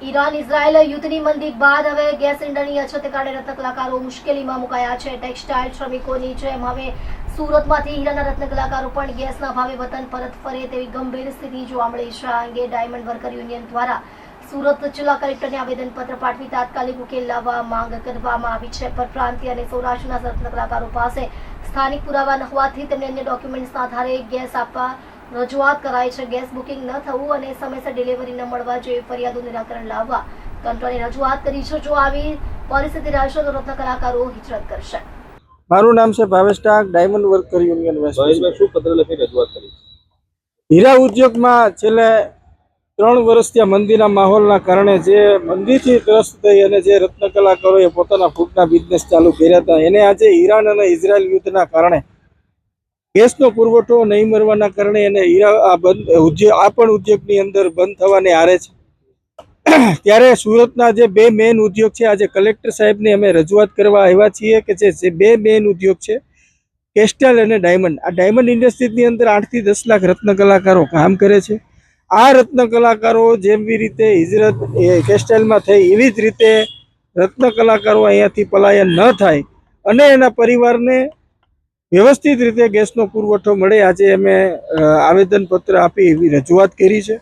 Iran Israel યુદ્ધની મંદી બાદ હવે ગેસ સિલિન્ડરની અછતને કારણે રત્ન કલાકારો મુશ્કેલીમાં મુકાયા છે। ટેક્સટાઇલ શ્રમિકોની જેમ હવે સુરતમાંથી હીરાના રત્ન કલાકારો પણ ગેસના ભાવે વતન પરત ફરે તેવી ગંભીર સ્થિતિ જોવા મળી છે। આ અંગે ડાયમંડ વર્કર યુનિયન દ્વારા સુરત જિલ્લા કલેક્ટરને આવેદનપત્ર પાઠવી તાત્કાલિક ઉકેલ લાવવા માંગ કરવામાં આવી છે। પરપ્રાંતીય અને સૌરાષ્ટ્રના રત્ન કલાકારો પાસે સ્થાનિક પુરાવા ન હોવાથી તેમને અન્ય ડોક્યુમેન્ટ્સના આધારે ગેસ આપવા રજૂઆત કરાઈ છે। ગેસ બુકિંગ ન થવું અને સમયસર ડિલિવરી ન મળવા જેવી ફરિયાદોનું નિરાકરણ લાવવા તંત્રને રજૂઆત કરી છે। જો આવી પરિસ્થિતિ રહેશે તો રત્ન કલાકારો હિજરત કરશે। મારું નામ છે ભાવેશ ટાંક, ડાયમંડ વર્કર યુનિયન વેસ્ટ। ભાવેશભાઈ, શું પત્ર લખી રજૂઆત કરી? હીરા ઉદ્યોગમાં છેલ્લે 3 વર્ષથી મંદીના માહોલના કારણે જે મંદીથી ત્રસ્ત થઈ અને જે રત્ન કલાકારોએ પોતાના ફૂડના બિઝનેસ ચાલુ કર્યા હતા એને આજે ઈરાન અને ઇઝરાયલ યુદ્ધના કારણે ગેસનો પુરવઠો નહીં મળવાના કારણે એને આ પણ ઉદ્યોગની અંદર બંધ થવાને આરે છે। ત્યારે સુરતના જે 2 મેઇન ઉદ્યોગ છે આજે કલેક્ટર સાહેબને અમે રજૂઆત કરવા આવ્યા છીએ કે જે 2 મેઇન ઉદ્યોગ છે ટેક્સટાઇલ અને ડાયમંડ। આ ડાયમંડ ઇન્ડસ્ટ્રીઝની અંદર 8 થી 10 લાખ રત્ન કલાકારો કામ કરે છે। આ રત્ન કલાકારો જેવી રીતે હિજરત ટેક્સટાઇલમાં થઈ એવી જ રીતે રત્ન કલાકારો અહીંયાથી પલાયન ન થાય અને એના પરિવારને વ્યવસ્થિત રીતે ગેસનો પુરવઠો મળે આજે અમે આવેદનપત્ર આપી એવી રજૂઆત કરી છે।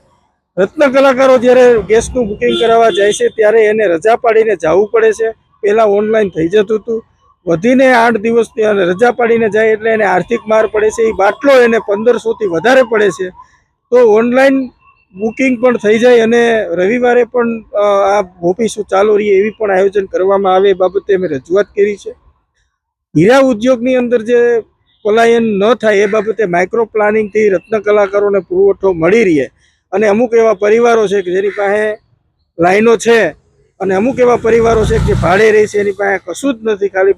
રત્ન કલાકારો જ્યારે ગેસનું બુકિંગ કરાવવા જાય છે ત્યારે એને રજા પાડીને જવું પડે છે। પહેલાં ઓનલાઈન થઈ જતું હતું, વધીને 8 દિવસની અને રજા પાડીને જાય એટલે એને આર્થિક માર પડે છે। એ બાટલો એને 1500થી વધારે પડે છે। તો ઓનલાઈન બુકિંગ પણ થઈ જાય અને રવિવારે પણ આ ઓફિસો ચાલુ રહી એવી પણ આયોજન કરવામાં આવે એ બાબતે અમે રજૂઆત કરી છે। હીરા ઉદ્યોગની અંદર જે પલાયન ન થાય એ બાબતે માઇક્રો પ્લાનિંગથી રત્ન કલાકારોને પુરવઠો મળી રહે અને અમુક એવા પરિવારો છે કે જેની પાસે લાઈનો છે અને અમુક એવા પરિવારો છે કે ભાડે રહે છે એની પાસે કશું જ નથી, ખાલી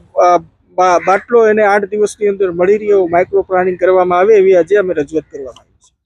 બાટલો એને 8 દિવસની અંદર મળી રહ્યો માઇક્રો પ્લાનિંગ કરવામાં આવે એવી આજે અમે રજૂઆત કરવામાં આવી।